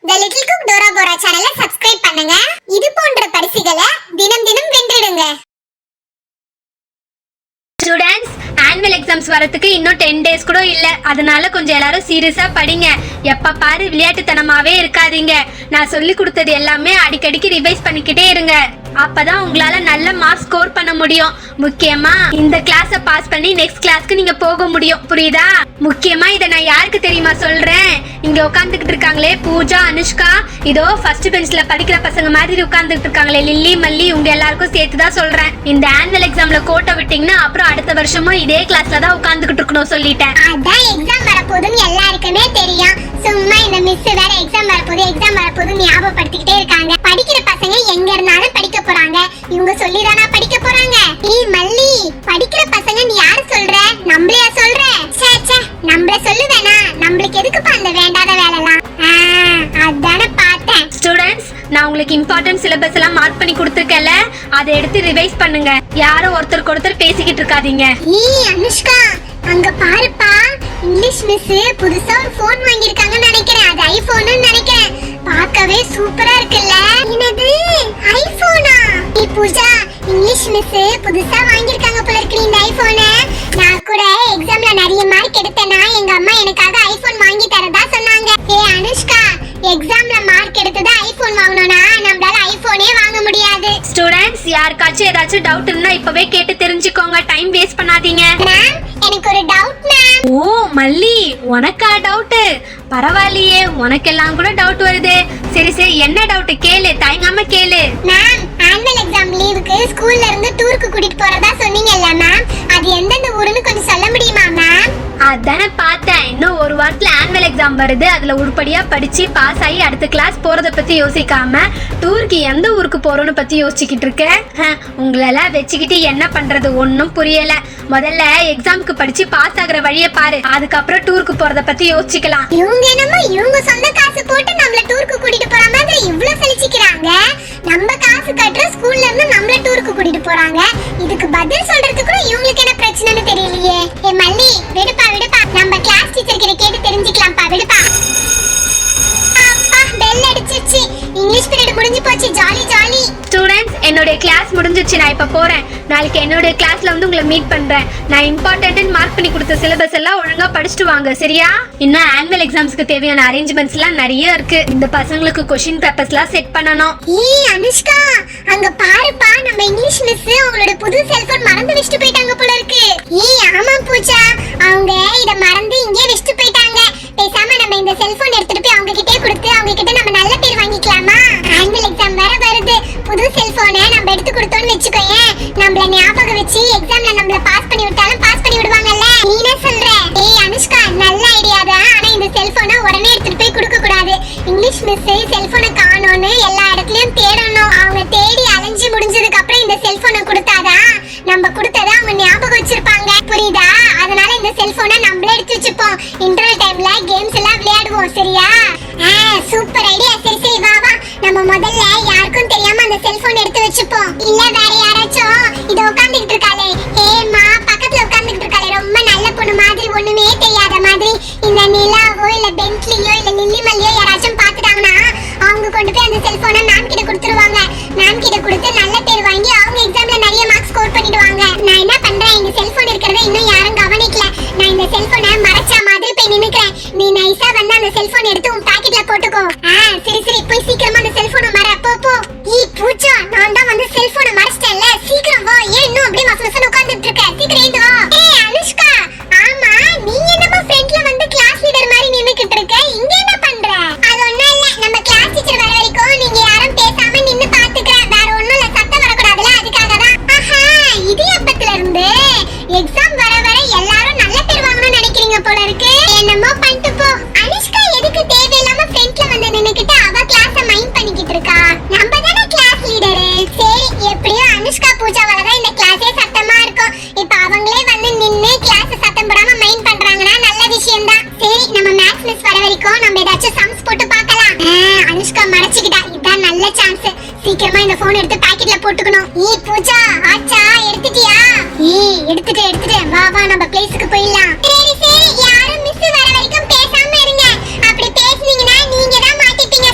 The Little Cook Dora Bora சேனலை subscribe பண்ணுங்க. இது போன்ற பரிசுகளை தினம் தினம் வென்றிடுங்க. ஸ்டூடண்ட்ஸ், ஆனுவல் எக்ஸாம்ஸ் வரதுக்கு இன்னும் 10 days கூட இல்ல. அதனால கொஞ்சம் எல்லாரும் சீரியஸா படிங்க. எப்ப பாரு விளையாட்டுத்தனமாவே இருக்காதீங்க. நான் சொல்லி கொடுத்தது எல்லாமே அடிக்கடிக்கு ரிவைஸ் பண்ணிக்கிட்டே இருங்க. அப்பதான் உங்களால நல்ல மார்க் ஸ்கோர் பண்ண முடியும். முக்கியமா இந்த கிளாஸ பாஸ் பண்ணி நெக்ஸ்ட் கிளாஸ்க்கு நீங்க போக முடியும். புரியுதா? முக்கியமா இத நான் யாருக்கு தெரியுமா சொல்றேன்? இங்க உட்கார்ந்துகிட்டு இருக்காங்களே பூஜா, அனுஷ்கா, இதோ ஃபர்ஸ்ட் பெஞ்ச்ல படிக்கிற பசங்க மாதிரி உட்கார்ந்துட்டு இருக்காங்களே லில்லி, மல்லி, உங்க எல்லாருக்கும் சேர்த்து தான் சொல்றேன். இந்த ஆனுவல் எக்ஸாம்ல கோட்டை விட்டீங்கன்னா அப்புறம் அடுத்த வருஷமும் இதே கிளாஸ்ல தான் உட்கார்ந்துகிட்டு இருக்கணும் சொல்லிட்டேன். அதான் எக்ஸாம் வரப்போகுதுன்னு எல்லாருக்குமே தெரியும். சும்மா இந்த மிஸ் வேற எக்ஸாம் வரப்போகுது ஞாபகப்படுத்திக்கிட்டே இருக்காங்க. படிக்கிற பசங்க எங்க இருந்தாலும் படிக்க போறாங்க. இவங்க சொல்லிதானா படிக்க போறாங்க? மல்லி, படிக்கிற பசங்க நீ யாரு சொல்ற? நம்மளையா சொல்ற? நம்மள சொல்லுவேனா? நம்மளுக்கு எதுக்குப்பா அந்த வேண்டாத வேலைலாம்? அதானே பார்த்தேன். ஸ்டூடண்ட்ஸ், நான் உங்களுக்கு இம்பார்ட்டன்ட் சிலபஸ் எல்லாம் மார்க் பண்ணி கொடுத்துருக்கேன்ல, அதை எடுத்து ரிவைஸ் பண்ணுங்க. யாரும் ஒருத்தருக்கு ஒருத்தர் பேசிக்கிட்டு இருக்காதீங்க. அனுஷ்கா, அங்க பாருப்பா, இங்கிலீஷ் மிஸ் புதுசா ஒரு போன் வாங்கிருக்காங்கன்னு நினைக்கிறேன். அது ஐபோன்னு நினைக்கிறேன். பார்க்கவே சூப்பரா இருக்குல்ல? என்னது ஐபோனா? பூஜா, இங்கிலீஷ் மிஸ் புதுசா வாங்கிருக்காங்க போல இருக்கு இந்த ஐபோனை. நான் கூட எக்ஸாம்ல நிறைய மார்க் எடுத்தேனா எங்க அம்மா எனக்காக ஐபோன் வாங்கி தரதா சொன்னாங்க. அனுஷ்கா, எக்ஸாம்ல மார்க் எடுத்தது ஐபோன் வாங்கணும்னா நம்மளால ஐபோனே வாங்க முடியாது. ஸ்டூடண்ட்ஸ், யாருக்காச்சும் ஏதாச்சும் டவுட் இருந்தா இப்பவே கேட்டு தெரிஞ்சுக்கோங்க. டைம் வேஸ்ட் பண்ணாதீங்க. மேம், எனக்கு ஒரு டவுட் மேம். ஓ மல்லி, உனக்கா டவுட்? பரவாயில்லையே, உனக்கெல்லாம் கூட டவுட் வருது. சரி சரி, என்ன டவுட் கேளு, தயங்காம கேளு. மேம், ஆனுவல் எக்ஸாம் லீவுக்கு ஸ்கூல்ல இருந்து டூருக்கு கூட்டிட்டு போறதா சொன்னீங்கல்ல மேம், அது எந்தெந்த ஊருன்னு கொஞ்சம் சொல்ல முடியுமா மேம்? அதானே பார்த்தேன். இன்னும் ஒரு வாரத்துல ஆனுவல் எக்ஸாம் வருது. அதுல உருப்படியா படிச்சு பாஸ் ஆகி அடுத்த கிளாஸ் போறத பத்தி யோசிக்காம டூருக்கு எந்த ஊருக்கு போறோம்னு பத்தி யோசிச்சுக்கிட்டு இருக்கேன். உங்களெல்லாம் வச்சுக்கிட்டு என்ன பண்றது ஒன்னும் புரியல. முதல்ல எக்ஸாமுக்கு படிச்சு பாஸ் ஆகுற வழியை பாரு, அதுக்கப்புறம் டூருக்கு போறத பத்தி யோசிக்கலாம். இவங்க என்னமோ இவங்க சொந்த காசு போட்டு நம்மள டூருக்கு கூட்டிட்டு போற மாதிரி இவ்ளோ சலிச்சிக்கிறாங்க. நம்ம காசு கட்டுற ஸ்கூல்ல இருந்து நம்மள டூருக்கு கூட்டிட்டு போறாங்க. இதுக்கு பதில் சொல்றதுக்கு கூட இவங்களுக்கு என்ன பிரச்சனைன்னு தெரியலையே. மல்லி, விடுப்பா, நம்ம கிளாஸ் டீச்சர் கிட்ட கேட்டு தெரிஞ்சுக்கலாம்ப்பா, விடுப்பா. அப்பா, பெல் அடிச்சிருச்சு. இங்கிலீஷ் பீரியட் முடிஞ்சு போச்சு. Jolly jolly. ஸ்டூடண்ட்ஸ், என்னோட கிளாஸ் முடிஞ்சிருச்சு. நான் இப்ப போறேன். நாளைக்கு என்னோட கிளாஸ்ல வந்து உங்களை மீட் பண்றேன். நான் இம்பார்ட்டன்ட் மார்க் பண்ணி கொடுத்த சிலபஸ் எல்லாம் ஒழுங்கா படிச்சுட்டு வாங்க, சரியா? இன்னும் ஆனுவல் எக்ஸாம்ஸ்க்கு தேவையான அரேஞ்ச்மெண்ட்ஸ் எல்லாம் நிறைய இருக்கு. இந்த பசங்களுக்கு क्वेश्चन பேப்பர்ஸ் எல்லாம் செட் பண்ணனும். அனுஷ்கா, அங்க பாருப்பா, நம்ம இங்கிலீஷ் மிஸ் அவங்களோட புது செல்போன் மறந்து வச்சிட்டு போயிட்டாங்க போல இருக்கு. ஆமா பூஜா, அவங்க இத மறந்து இங்கே வச்சிட்டு போயிட்டாங்க. பேசாம நம்ம இந்த செல்போன் எடுத்துட்டு போய் அவங்க கிட்டே கொடுத்து அவங்க கிட்ட நம்ம நல்ல பேர் வாங்கிக்கலாமா? ஆனுவல் எக்ஸாம் வேற வருது. புது செல்போனை நம்ம எடுத்து கொடுத்தோம்னு வெச்சுக்கோயேன், நம்மள ஞாபகம் வச்சு எக்ஸாம்ல நம்மள பாஸ் பண்ணி விட்டாலும் பாஸ் பண்ணி விடுவாங்கல்ல. நீ என்ன சொல்ற? அனுஷ்கா, நல்ல ஐடியா தான். ஆனா இந்த செல்போனை உடனே எடுத்துட்டு போய் கொடுக்க கூடாது. இங்கிலீஷ் மிஸ் செல்போனை காணோம்னு எல்லா இடத்துலயும் தேடணும். அவங்க தேடி அலைஞ்சு முடிஞ்சதுக்கு அப்புறம் இந்த செல்போனை கொடுத்தாதான் நம்ம கொடுத்ததை அவங்க ஞாபகம் வச்சிருப்பாங்க. புரியுதா? அதனால இந்த செல்போனை நம்மளே எடுத்து வச்சுப்போம். இன்டர்வல் டைம்ல கேம்ஸ் எல்லாம் விளையாடுவோம், சரியா? Super idea. சரி சரி, வா வா, நம்ம முதல்ல யாருக்கும் தெரியாம அந்த செல்போன் எடுத்து வச்சுப்போம். இல்ல வேற யாராச்சும் இத உட்கார்ந்துகிட்டு இருக்காளே, ஏமா பக்கத்துல உட்கார்ந்துகிட்டு இருக்காளே, ரொம்ப நல்ல பொண்ணு மாதிரி, ஒண்ணுமே தெரியாத மாதிரி, இந்த நிலாவோ இல்ல பென்ட்லியோ இல்ல லில்லி மல்லியோ யாராச்சும் பாத்துட்டாங்கன்னா அவங்க கொண்டு போய் அந்த செல்போனை மேம் கிட்ட கொடுத்துருவாங்க. மேம் கிட்ட கொடுத்து நல்ல பேர் வாங்கி அவங்க எக்ஸாம்ல நிறைய மார்க் ஸ்கோர் பண்ணிடுவாங்க. நான் என்ன பண்றேன், இந்த செல்போன் இருக்கிறத இன்னும் யாரும் கவனிக்கல. நான் இந்த செல்போனை மறைச்ச மாதிரி போய் நின்னுக்கிறேன். நீ நைஸா வந்து அந்த செல்போன் எடுத்து உன் பாக்கெட்ல போட்டுக்கோ. சரி சரி, போய் சீக்கிரமா அந்த செல்போனை மற. போ. பூஜா, நான் தான் வந்து செல்போனை மறைச்சிட்டேன்ல, சீக்கிரம் வா. ஏன் இன்னும் அப்படியே மசமசன்னு உட்கார்ந்துட்டு இருக்க? சீக்கிரம் ஏந்து வா. அனுஷ்கா, ஆமா, நீ என்னமா ஃப்ரண்ட்ல வந்து கிளாஸ் லீடர் மாதிரி நின்னுக்கிட்டு இருக்க? இங்க என்ன பண்ற? அது ஒண்ணும் இல்ல, நம்ம கிளாஸ் டீச்சர் வர வரைக்கும் நீங்க யாரும் பேசாம நின்னு பாத்துக்கறேன். வேற ஒண்ணும் இல்ல, சத்தம் வரக்கூடாதுல, அதுக்காக தான். இது எப்பத்துல இருந்து எக்ஸாம் வர எல்லாரும் நல்ல பேர் வாங்கணும்னு நினைக்கிறீங்க போல இருக்கு. என்னமோ பண்ணிட்டு போ. அனுஷ்கா எதுக்கு தேவையில்லாம ஃப்ரண்ட்ல வந்து நின்னுக்கிட்டு அவ கிளாஸ மைண்ட் பண்ணிக்கிட்டு இருக்கா? நம்ம தானே கிளாஸ் லீடர். சரி, எப்படியோ அனுஷ்கா பூஜாவால தான் இந்த கிளாஸே சத்தமா இருக்கும். இப்ப அவங்களே வந்து நின்னு கிளாஸ் சத்தம் போடாம மைண்ட் பண்றாங்கன்னா நல்ல விஷயம் தான். சரி, நம்ம மேத்ஸ் மிஸ் வர வரைக்கும் நம்ம ஏதாச்சும் சம்ஸ் போட்டு பார்க்கலாம். அனுஷ்கா மறைச்சிக்கிட்டா, இதான் நல்ல சான்ஸ். சீக்கிரமா இந்த போன் எடுத்து பாக்கெட்ல போட்டுக்கணும். பூஜா, ஆச்சா எடுத்துட்டியா? எடுத்துட்டு வா வா, நம்ம பிளேஸ்க்கு போயிடலாம். சரி சரி, யாரும் மிஸ் வர வரைக்கும் பேசாம இருங்க. அப்படி பேசுனீங்கன்னா நீங்க தான் மாட்டிப்பீங்க.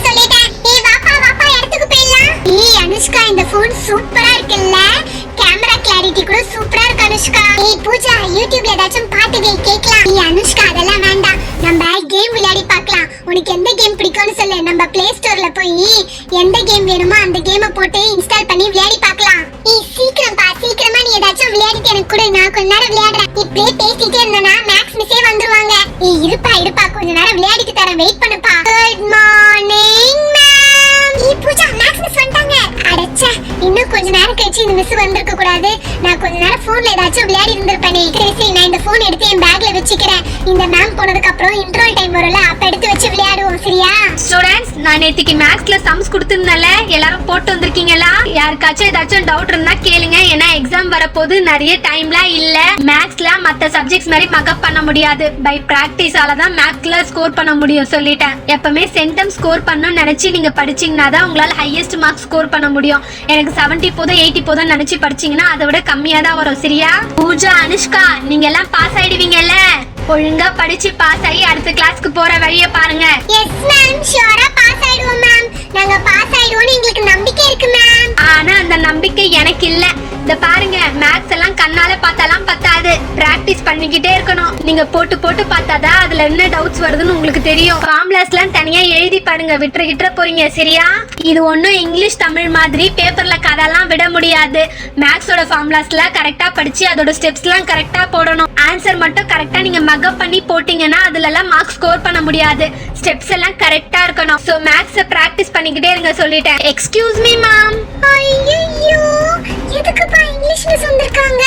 எந்த கேம் வேணுமோ அந்த கேமை போட்டு இன்ஸ்டால் பண்ணி விளையாடி பார்க்கலாம். சீக்கிரமா நீ ஏதாச்சும் விளையாடிட்டு எனக்கு கொடு, நான் கொஞ்ச நேரம் விளையாடுறேன். இப்படியே பேசிட்டே இருந்தனா மேக்ஸ் மிஸ்ஸே வந்துருவாங்க. இருப்பா கொஞ்ச நேரம் விளையாடிட்டு தரேன், வெயிட் பண்ணுப்பா. Good morning ma'am. Pooja, maths miss வந்துட்டாங்க. அடச்சே, இன்னும் கொஞ்ச நேரம் கழிச்சு இந்த மிஸ் வந்திருக்க கூடாது. நான் கொஞ்ச நேரம் போன்ல ஏதாச்சும் விளையாடி இருந்திருப்பேனே. சரி, நான் இந்த போன் எடுத்து என் பேக்ல வச்சுக்கிறேன். இந்த மேம் போனதுக்கு அப்புறம் இன்டர்வல் டைம் வரும்ல, அப்ப எடுத்து வச்சு விளையாடுவோம், சரியா? ஸ்டூடண்ட்ஸ், நான் நேத்திக்கு மேக்ஸ்ல சம்ஸ் கொடுத்திருந்தேன்ல, எல்லாரும் போட்டு வந்திருக்கீங்களா? யாருக்காச்சும் ஏதாச்சும் டவுட் இருந்தா கேளுங்க. ஏன்னா எக்ஸாம் வரப்போது, நிறைய டைம்லாம் இல்ல. மேக்ஸ்ல மத்த சப்ஜெக்ட்ஸ் மாதிரி மக்கப் பண்ண முடியாது. பை பிராக்டிஸால தான் மேக்ஸ்ல ஸ்கோர் பண்ண முடியும் சொல்லிட்டேன். எப்பவுமே சென்டம் ஸ்கோர் பண்ணணும்னு நினைச்சு நீங்க படிச்சீங்கன்னா தான் உங்களால ஹையஸ்ட் மார்க்ஸ் ஸ்கோர் பண்ண முடியும். எனக்கு 70 போதும் 80 போதும் நினைச்சு படிச்சீங்கன்னா அதை விட கம்மியா தான் வரும், சரியா? பூஜா, அனுஷ்கா, நீங்க எல்லாம் பாஸ் ஆயிடுவீங்கல்ல? ஒழுங்கா படிச்சு பாஸ் ஆகி அடுத்த கிளாஸ்க்கு போற வழியை பாருங்க. எஸ் மேம், ஷூரா பாஸ் ஆயிடுவோம் மேம். நாங்க பாஸ் ஆயிடுவோம்னு எங்களுக்கு நம்பிக்கை இருக்கு மேம். ஆனா அந்த நம்பிக்கை எனக்கு இல்ல. இந்த பாருங்க, மேக்ஸ் எல்லாம் கண்ணால பார்த்தாலாம் பத்தாது, பிராக்டிஸ் பண்ணிக்கிட்டே இருக்கணும். நீங்க போட்டு போட்டு பார்த்தாதான் அதுல என்ன டவுட்ஸ் வருதுன்னு உங்களுக்கு தெரியும். ஃபார்முலாஸ் எல்லாம் தனியா எழுதி பாருங்க, விட்டுற போறீங்க, சரியா? இது ஒன்னும் இங்கிலீஷ் தமிழ் மாதிரி பேப்பர்ல கதெல்லாம் விட முடியாது. மேக்ஸோட ஃபார்முலாஸ்ல கரெக்டா படிச்சு அதோட ஸ்டெப்ஸ் எல்லாம் கரெக்டா போடணும். ஆன்சர் மட்டும் கரெக்டா நீங்க மக்கப் பண்ணி போட்டீங்கன்னா அதுல எல்லாம் மார்க்ஸ் ஸ்கோர் பண்ண முடியாது. ஸ்டெப்ஸ் எல்லாம் கரெக்டா இருக்கணும். சோ மேக்ஸ பிராக்டிஸ் பண்ணிக்கிட்டே இருங்க சொல்லிட்டேன். Excuse me ma'am. ஐயோ, எதுக்குப்பா இங்கிலீஷ் மிஸ் வந்திருக்காங்க?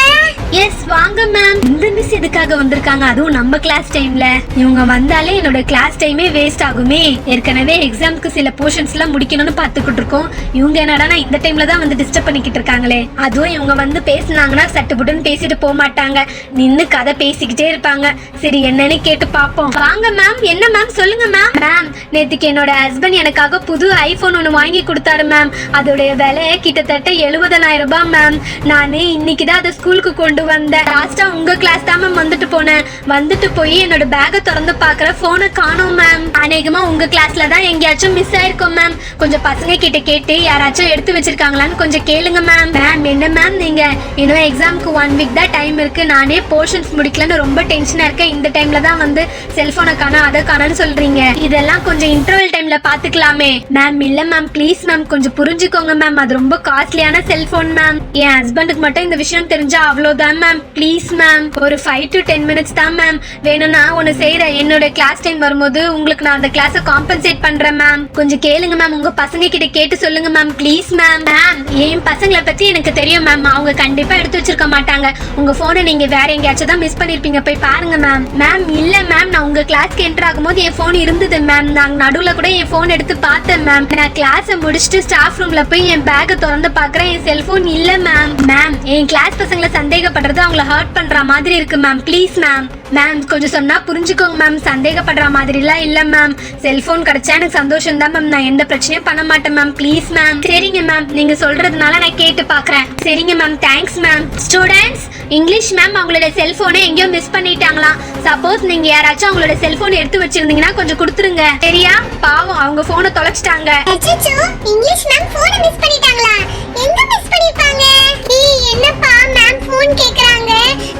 எஸ், வாங்க மேம். இந்த மிஸ் எதுக்காக வந்திருக்காங்க, அதுவும் நம்ம கிளாஸ் டைம்ல? இவங்க வந்தாலே என்னோட கிளாஸ் டைமே வேஸ்ட் ஆகுமே. ஏற்கனவே எக்ஸாம்க்கு சில போர்ஷன்ஸ் எல்லாம் முடிக்கணும்னு பாத்துக்கிட்டு இருக்கோம். இவங்க என்னடா இந்த டைம்ல தான் வந்து டிஸ்டர்ப் பண்ணிக்கிட்டு இருக்காங்களே. அதுவும் இவங்க வந்து பேசினாங்கன்னா சட்டுப்புட்டுன்னு பேசிட்டு போக மாட்டாங்க, நின்னு கதை பேசிக்கிட்டே இருப்பாங்க. சரி, என்னன்னு கேட்டு பாப்போம். வாங்க மேம். என்ன மேம், சொல்லுங்க மேம். மேம், நேத்துக்கு என்னோட ஹஸ்பண்ட் எனக்காக புது ஐபோன் ஒன்னு வாங்கி கொடுத்தாரு மேம். அதோடைய விலை கிட்டத்தட்ட 70,000 ரூபாய் மேம். நானு இன்னைக்கு தான் அதை ஸ்கூலுக்கு கொண்டு வந்தேன். லாஸ்டா உங்க கிளாஸ் தான் மேம் வந்துட்டு போனேன். வந்துட்டு போய் என்னோட பேக்கை திறந்து பாக்குற போனை காணோம் மேம். அநேகமா உங்க கிளாஸ்ல தான் எங்கேயாச்சும் மிஸ் ஆயிருக்கும் மேம். கொஞ்சம் பசங்க கிட்ட கேட்டு யாராச்சும் எடுத்து வச்சிருக்காங்களான்னு கொஞ்சம் கேளுங்க மேம். மேம், என்ன மேம் நீங்க இன்னும் எக்ஸாம்க்கு 1 வீக் தான் டைம் இருக்கு. நானே போர்ஷன்ஸ் முடிக்கலன்னு ரொம்ப டென்ஷனா இருக்கேன். இந்த டைம்ல தான் வந்து செல்போனை காணோம் அதை காணோன்னு சொல்றீங்க. இதெல்லாம் கொஞ்சம் இன்டர்வல் டைம்ல பாத்துக்கலாமே. மேம், இல்ல மேம், ப்ளீஸ் மேம், கொஞ்சம் புரிஞ்சுக்கோங்க மேம். அது ரொம்ப காஸ்ட்லியான செல்போன் மேம். என் ஹஸ்பண்டுக்கு மட்டும் இந்த விஷயம் தெரிஞ்சா அவ்வளவுதான் மேம். ப்ளீஸ் மேம், ஒரு 5 to 10 minutes தான் மேம். வேணும்னா ஒன்னு செய்யறேன், என்னோட கிளாஸ் டைம் வரும்போது உங்களுக்கு நான் அந்த கிளாஸை காம்பன்சேட் பண்றேன் மேம். கொஞ்சம் கேளுங்க மேம், உங்க பசங்க கிட்ட கேட்டு சொல்லுங்க மேம், ப்ளீஸ் மேம். மேம், என் பசங்களை பத்தி எனக்கு தெரியும் மேம். அவங்க கண்டிப்பா எடுத்து வச்சிருக்க மாட்டாங்க. உங்க போனை நீங்க வேற எங்கேயாச்சும் தான் மிஸ் பண்ணிருப்பீங்க, போய் பாருங்க மேம். மேம், இல்ல மேம், நான் உங்க கிளாஸ்க்கு என்டர் ஆகும்போது என் போன் இருந்தது மேம். நான் நடுவுல கூட என் போன் எடுத்து பார்த்தேன் மேம். நான் கிளாஸை முடிச்சுட்டு ஸ்டாஃப் ரூம்ல போய் என் பேக்கை திறந்து பாக்குறேன், என் செல்போன் இல்ல மேம். மேம், என் கிளாஸ் பசங்களை சந்தேகப்படுறது அவங்கள ஹர்ட் பண்ற மாதிரி இருக்கு மேம். Please ma'am. மேம், கொஞ்சம் சொன்னா புரிஞ்சுக்கோங்க மேம். சந்தேகப்படுற மாதிரி எல்லாம் இல்ல மேம். செல்போன் கிடைச்சா எனக்கு சந்தோஷம் தான் மேம். நான் எந்த பிரச்சனையும் பண்ண மாட்டேன் மேம். Please ma'am. சரிங்க மேம், நீங்க சொல்றதுனால நான் கேட்டு பாக்குறேன். சரிங்க ma'am, thanks ma'am. Students, English ma'am அவங்களோட செல்போனை எங்கேயோ மிஸ் பண்ணிட்டாங்களாம். சப்போஸ் நீங்க யாராச்சும் அவங்களோட செல்போன் எடுத்து வச்சிருந்தீங்கன்னா கொஞ்சம் கொடுத்துருங்க, சரியா? பாவம், அவங்க போனை தொலைச்சிட்டாங்க. அச்சச்சோ, இங்கிலீஷ் மேம் போனை மிஸ் பண்ணிட்டாங்களா? எங்க மிஸ் பண்ணிருப்பாங்க? என்னப்பா மேம் போன் கேக்குறாங்க?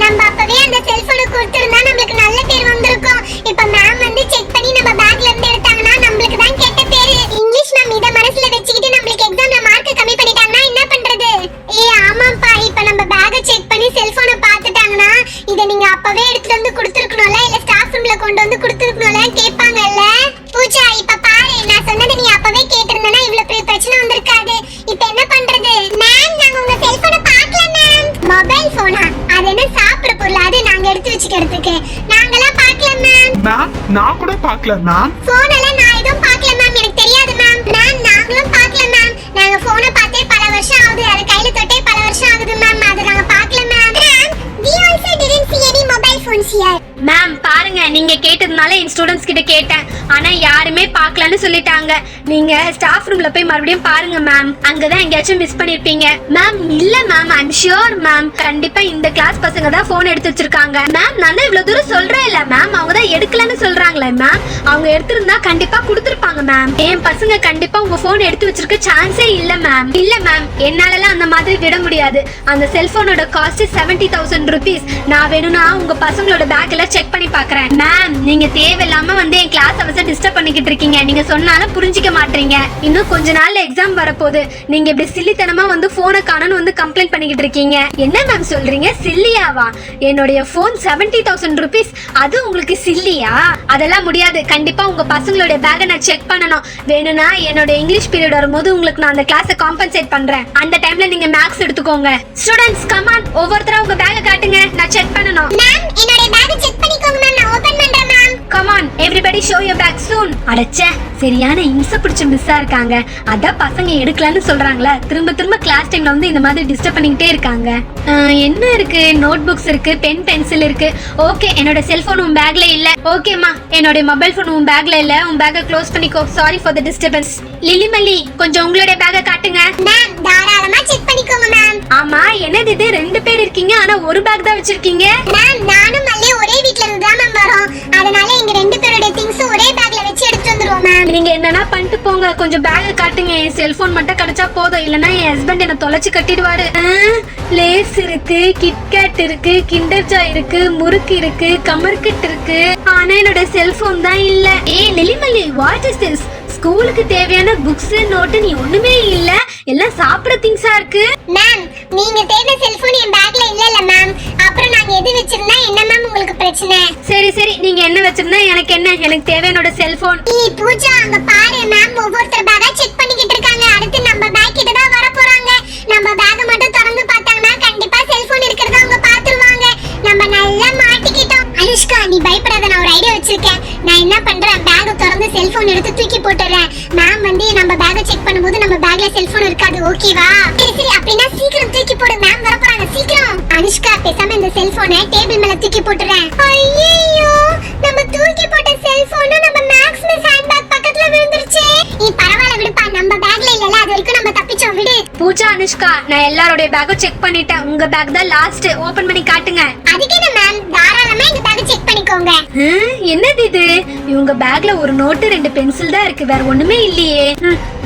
நம்ம அப்பவே அந்த செல்போனை கொடுத்திருந்தா நமக்கு நல்ல பேர் வந்திருக்கும். இப்ப மேம் வந்து செக் பண்ணி நம்ம பேக்ல இருந்து எடுத்தாங்கன்னா நமக்கு தான் கெட்ட பேரு. இங்கிலீஷ் மேம் இத மனசுல வெச்சிக்கிட்டு நமக்கு எக்ஸாம்ல மார்க் கம்மி பண்ணிட்டாங்கன்னா என்ன பண்றது? ஆமாப்பா, இப்ப நம்ம பேக்கை செக் பண்ணி செல்போனை பார்த்துட்டாங்கன்னா இத நீங்க அப்பவே எடுத்து வந்து கொடுத்திருக்கணும்ல, இல்ல ஸ்டாஃப் ரூம்ல கொண்டு வந்து கொடுத்திருக்கணும்ல கேட்பாங்கல்ல. பூஜா, இப்ப பாரு, நான் சொன்னதை நீ அப்பவே கேட்டிருந்தனா இவ்வளவு பெரிய பிரச்சனை வந்திருக்காது. இப்ப என்ன பண்றது? மேம், நாங்க உங்க செல்போனை பார்க்கல மேம். மொபைல் போனா? அது என்ன சாப்பிடுற பொருள்? அது நாங்க எடுத்து வச்சுக்கிறதுக்கு. நாங்கலாம் பார்க்கல மேம். மேம், நான் கூட பார்க்கல மேம். போன் எல்லாம் நான் எதுவும் பார்க்கல மேம், எனக்கு தெரியாது மேம். மேம், நாங்களும் பார்க்கல மேம். நாங்க போனை பார்த்தே பல வருஷம் ஆகுது, அது கையில தொட்டே பல வருஷம் ஆகுது மேம். அது நாங்க பார்க்கல ma'am. We also didn't see any mobile phones here. Ma'am, பாருங்க, நீங்க கேட்டதுனால என் ஸ்டூடெண்ட்ஸ் கிட்ட கேட்டேன். ஆனா யாருமே பார்க்கலன்னு சொல்லிட்டாங்க. நீங்க ஸ்டாஃப் ரூம்ல போய் மறுபடியும் பாருங்க மேம். அங்கதான் எங்கேயாச்சும் மிஸ் பண்ணிருப்பீங்க. மேம், இல்ல மேம், ஐம் ஷூர் மேம். கண்டிப்பா இந்த கிளாஸ் பசங்க தான் போன் எடுத்து வச்சிருக்காங்க மேம். நான் தான் இவ்வளவு தூரம் சொல்றேன் இல்ல மேம். அவங்க தான் எடுக்கலன்னு சொல்றாங்களே மேம். அவங்க எடுத்திருந்தா கண்டிப்பா கொடுத்திருப்பாங்க மேம். என் பசங்க கண்டிப்பா உங்க போன் எடுத்து வச்சிருக்க சான்ஸே இல்ல மேம். இல்ல மேம், என்னாலலாம் அந்த மாதிரி விட முடியாது. அந்த செல்போனோட காஸ்ட் 70,000 rupees. நான் வேணும்னா உங்க பசங்களோட பேக்ல செக் பண்ணி பாக்குறேன். மேம், நீங்க தேவையில்லாம வந்து என் கிளாஸ் அவர்ஸை டிஸ்டர்ப் பண்ணிக்கிட்டு இருக்கீங்க. நீங்க சொன்னாலும் புரிஞ்சிக்க மாட்டீங்க. இன்னும் கொஞ்ச நாள்ல எக்ஸாம் வரப்போகுது. நீங்க இப்படி சில்லித்தனமா வந்து போனை காணன்னு வந்து கம்ப்ளைண்ட் பண்ணிக்கிட்டு இருக்கீங்க. என்ன மேம் சொல்றீங்க? சில்லியாவா? என்னுடைய போன் 70,000 rupees. அது உங்களுக்கு சில்லியா? அதெல்லாம் முடியாது. கண்டிப்பா உங்க பசங்களுடைய பேக்கை நான் செக் பண்ணணும். வேணும்னா என்னோட இங்கிலீஷ் பீரியட் வரும்போது உங்களுக்கு நான் அந்த கிளாஸை காம்பன்சேட் பண்றேன். அந்த டைம்ல நீங்க மேக்ஸ் எடுத்துக்கோங்க. ஸ்டூடண்ட்ஸ் கம் ஆன், ஒவ்வொருத்தரா உங்க பேக்கை காட்டுங்க. நான் செக் பண்ணனும். மேம், என்னோட பேக்கை செக் பண்ணிக்கோங்க மேம். நான் ஓபன் பண்றேன் ma'am. Come on, everybody show your bag soon. அடச்சே, சரியான இம்சை பிடிச்ச மிஸ்ஸா இருக்காங்க. அதான் பசங்க எடுக்கலன்னு சொல்றாங்களா? திரும்ப திரும்ப கிளாஸ் டைம்ல வந்து இந்த மாதிரி டிஸ்டர்ப் பண்ணிக்கிட்டே இருக்காங்க. என்ன இருக்கு? நோட் புக்ஸ் இருக்கு, பென் பென்சில் இருக்கு. ஓகே, என்னோட செல்போன் உன் பேக்ல இல்ல. ஓகேமா, என்னோட மொபைல் போன் உன் பேக்ல இல்ல. உன் பேக்கை க்ளோஸ் பண்ணிக்கோ. Sorry for the disturbance. லிலிமல்லி, கொஞ்சம் உங்களுடைய பேக்கை காட்டுங்க. மேம், தாராளமா செக் பண்ணிக்கோங்க மேம். ஆமா, என்னது இது? 2 பேர் இருக்கீங்க, ஆனா ஒரு பேக் தான் வச்சிருக்கீங்க. மேம், நானும் மல்லி ஒரே வீட்ல இருந்து தான் மேம் வரோம். அதனால எங்க 2 பேரோட திங்ஸ் ஒரே பேக்ல வச்சு எடுத்து வந்துருவோம் மேம். நீங்க என்னன்னா பண்ணிட்டு போங்க. கொஞ்சம் பேக் காட்டுங்க. என் செல்போன் மட்டும் கிடைச்சா போதும், இல்லனா என் ஹஸ்பண்ட் என்ன தொலைச்சு கட்டிடுவாரு. லேஸ் இருக்கு, கிட்கேட் இருக்கு, கிண்டர் ஜாய் இருக்கு, முறுக்கு இருக்கு, கமர்கிட் இருக்கு. ஆனா என்னோட செல்போன் தான் இல்ல. ஏய் லிலிமல்லி, வாட் இஸ் திஸ்? ஸ்கூலுக்கு தேவையான புக்ஸ், நோட் நீ ஒண்ணுமே இல்ல. எல்லாம் சாப்பிட திங்ஸா இருக்கு. மேம், நீங்க தேடின செல்போன் என் பேக்ல இல்லல மேம். அப்புறம் நாங்க எது வச்சிருந்தா என்ன மேம் உங்களுக்கு பிரச்சனை? சரி சரி, நீங்க என்ன வச்சிருந்தா எனக்கு என்ன? எனக்கு தேவை என்னோட செல்போன். ஏய் பூஜா, அங்க பாரு மேம், ஒவ்வொருத்தர் பேக்கா செக் பண்ணிக்கிட்டு இருக்காங்க. அடுத்து நம்ம பேக் கிட்ட தான் வர போறாங்க. நம்ம பேக் மட்டும் திறந்து பார்த்தாங்கன்னா கண்டிப்பா செல்போன் இருக்கிறத அவங்க பாத்துருவாங்க. நம்ம நல்லா மாட்டிக்கிட்டோம். அனுஷ்கா, நீ பயப்படாத. நான் ஒரு ஐடியா வச்சிருக்கேன். நான் என்ன பண்றேன், பேக் திறந்து செல்போன் எடுத்து தூக்கி போட்டுறேன். மேம் வந்து நம்ம பேக்கை செக் பண்ணும்போது நம்ம பேக்ல செல்போன் இருக்காது. ஓகேவா? சரி சரி, அப்படினா சீக்கிரம் தூக்கி போடு. மேம் வர போறாங்க, சீக்கிரம். அனுஷ்கா, பேசாம இந்த செல்போனை டேபிள் மேல தூக்கி போட்டுறேன். ஐயோ, நம்ம தூக்கி போட்ட செல்போன் நம்ம மேக்ஸ் மிஸ் ஹேண்ட் பேக் பக்கத்துல விழுந்துருச்சு. நீ பரவாயில்ல விடுப்பா, நம்ம பேக்ல இல்லல, அது வரைக்கும் நம்ம தப்பிச்சோம், விடு. பூஜா, அனுஷ்கா, நான் எல்லாரோட பேக்கும் செக் பண்ணிட்டேன். உங்க பேக் தான் லாஸ்ட். ஓபன் பண்ணி காட்டுங்க. அதுக்கு என்ன மேம், தாராளமா எங்க பேக் செக் பண்ணிக்கோங்க. என்னது இது? இவங்க பேக்ல ஒரு நோட், 2 பென்சில் தான் இருக்கு, வேற ஒண்ணுமே இல்லையே.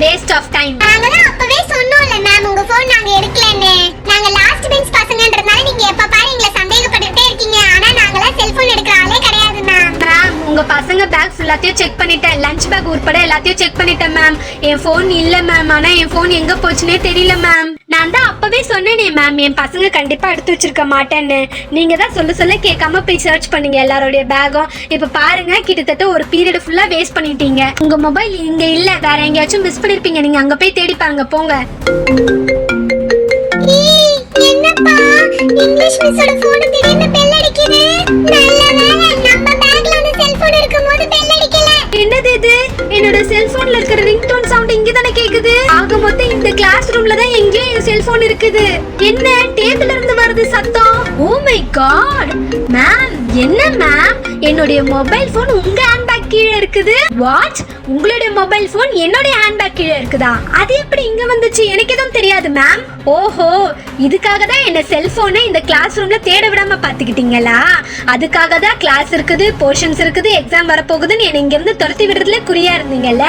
Waste of time. நாங்க தான் அப்பவே சொன்னோம்ல மேம், உங்க போன் நாங்க எடுக்கலன்னு. நாங்க லாஸ்ட் பெஞ்ச் பசங்கன்றதால நீங்க எப்ப பாரு எங்களை சந்தேகப்பட்டுட்டே இருக்கீங்க. ஆனா நாங்கலாம் செல்போன் எடுக்கிற ஆளே கிடையாது மேம். மேம், உங்க பசங்க பேக் ஃபுல்லாத்தையும் செக் பண்ணிட்டேன். லஞ்ச் பேக் உட்பட எல்லாத்தையும் செக் பண்ணிட்டேன் மேம். என் போன் இல்ல மேம். ஆனா என் போன் எங்க போச்சுனே தெரியல மேம். நான் தான் அப்பவே சொன்னேனே மேம், என் பசங்க கண்டிப்பா எடுத்து வச்சிருக்க மாட்டேன்னு. நீங்க தான் சொல்ல கேட்காம போய் சர்ச் பண்ணீங்க எல்லாரோட பேக்கும். இப்ப பாருங்க, கிட்டத்தட்ட ஒரு பீரியட் ஃபுல்லா வேஸ்ட் பண்ணிட்டீங்க. உங்க மொபைல் இங்க இல்ல, வேற எங்கேயாச்சும் மிஸ் பண்ணிருப்பீங்க. நீங்க அங்க போய் தேடி பாருங்க, போங்க. என்னப்பா, இங்கிலீஷ் மிஸ்ஸோட போன் திடீர்னு பெல் அடிக்குது. நல்ல வேளை நம்ம பேக்ல அந்த செல்போன் இருக்கும்போது பெல் அடிக்கல. என்னது இது? என்னோட செல்போன்ல இருக்கிற ரிங்டோன் சவுண்ட் இங்க தானே கேக்குது. ஆக மொத்தம் இந்த கிளாஸ் ரூம்ல தான் எங்கேயோ என் செல்போன் இருக்குது. என்ன டேபிள்ல இருந்து வருது சத்தம்? ஓ மை காட் மேம், என்ன மேம், என்னோட மொபைல் போன் உங்க ஹேண்ட்பேக் கீழே இருக்குது. வாட்? உங்களுடைய மொபைல் போன் என்னோட ஹேண்ட்பேக் கீழே இருக்குதா? அது எப்படி இங்க வந்துச்சு? எனக்கு எதுவும் தெரியாது மேம். ஓஹோ, இதுக்காக தான் என்ன செல்போனை இந்த கிளாஸ் ரூம்ல தேட விடாம பாத்துக்கிட்டீங்களா? அதுக்காக தான் கிளாஸ் இருக்குது, போர்ஷன்ஸ் இருக்குது, எக்ஸாம் வரப்போகுதுன்னு என்ன இங்க இருந்து துரத்தி விடுறதுல குறியா இருந்தீங்கல்ல.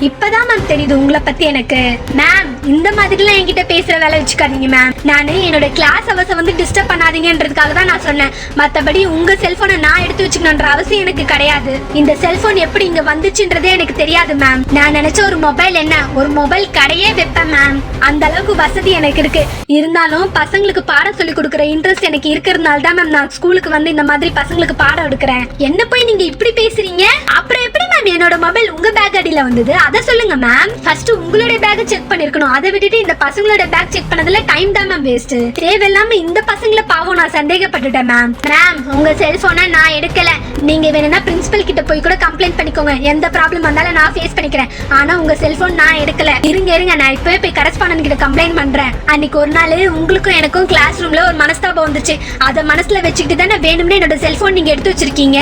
இப்பதான் மேம் தெரியுது உங்களை பத்தி எனக்கு. மேம், இந்த மாதிரிலாம் என்கிட்ட பேசுற வேலை வச்சுக்காதீங்க மேம். நானு என்னோட கிளாஸ் அவர்ஸை வந்து டிஸ்டர்ப் பண்ணாதீங்கன்றதுக்காக தான் நான் சொன்னேன். மத்தபடி உங்க செல்போனை நான் எடுத்து வச்சுக்கணும்ன்ற அவசியம் எனக்கு கிடையாது. இந்த செல்போன் எப்படி இங்க வந்துச்சுன்றதே எனக்கு தெரியாது மேம். நான் நினைச்ச ஒரு மொபைல் என்ன, ஒரு மொபைல் கடையே வைப்பேன் மேம். அந்த அளவுக்கு வசதி எனக்கு இருக்கு. இருந்தாலும் பசங்களுக்கு பாடம் சொல்லி கொடுக்குற இன்ட்ரெஸ்ட் எனக்கு இருக்கிறதுனால தான் மேம் நான் ஸ்கூலுக்கு வந்து இந்த மாதிரி பசங்களுக்கு பாடம் எடுக்கிறேன். என்ன போய் நீங்க இப்படி பேசுறீங்க? அப்புறம் எப்படி மேம் என்னோட மொபைல் உங்க பேக் அடியில வந்தது? அதை சொல்லுங்க மேம். ஃபர்ஸ்ட் உங்களுடைய பேக் செக் பண்ணிருக்கணும். அதை விட்டுட்டு இந்த பசங்களோட பேக் செக் பண்ணதுல டைம் தான் மேம் வேஸ்ட். தேவையில்லாம இந்த பசங்களை பாவம் நான் சந்தேகப்பட்டுட்டேன் மேம். மேம், உங்க செல்போனை நான் எடுக்கல. நீங்க வேணும்னா பிரின்சிபல் கிட்ட போய் கூட கம்ப்ளைண்ட் பண்ணிக்கோங்க. எந்த ப்ராப்ளம் வந்தாலும் நான் ஃபேஸ் பண்ணிக்கிறேன். ஆனா உங்க செல்போன் நான் எடுக்கல. இருங்க, நான் இப்பவே போய் கரஸ்பாண்டன்ட் கிட்ட கம்ப்ளைண்ட் பண்றேன். அன்னைக்கு ஒரு நாள் உங்களுக்கும் எனக்கும் கிளாஸ் ரூம்ல ஒரு மனஸ்தாபம் வந்துச்சு. அதை மனசுல வச்சுக்கிட்டு தானே வேணும்னே என்னோட செல்போன் நீங்க எடுத்து வச்சிருக்கீங்க.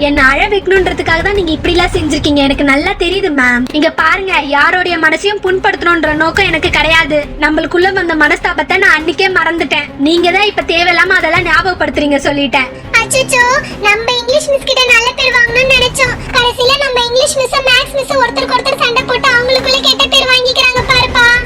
என்ன அழ வைக்கணும்ன்றதுக்காக தான் நீங்க இப்படி எல்லாம் செஞ்சிருக்கீங்க. எனக்கு நல்லா தெரியுது மேம். இங்க பாருங்க, யாரோடைய மனசையும் புண்படுத்தணும்ன்ற நோக்கம் எனக்கு கிடையாது. நம்மளுக்குள்ள வந்த மனஸ்தாபத்தை நான் அன்னைக்கே மறந்துட்டேன். நீங்க தான் இப்ப தேவையில்லாம அதெல்லாம் ஞாபகப்படுத்துறீங்க, சொல்லிட்டேன். அச்சச்சோ, நம்ம இங்கிலீஷ் மிஸ் கிட்ட நல்ல பேர் வாங்கணும்னு நினைச்சோம். கடைசில நம்ம இங்கிலீஷ் மிஸ்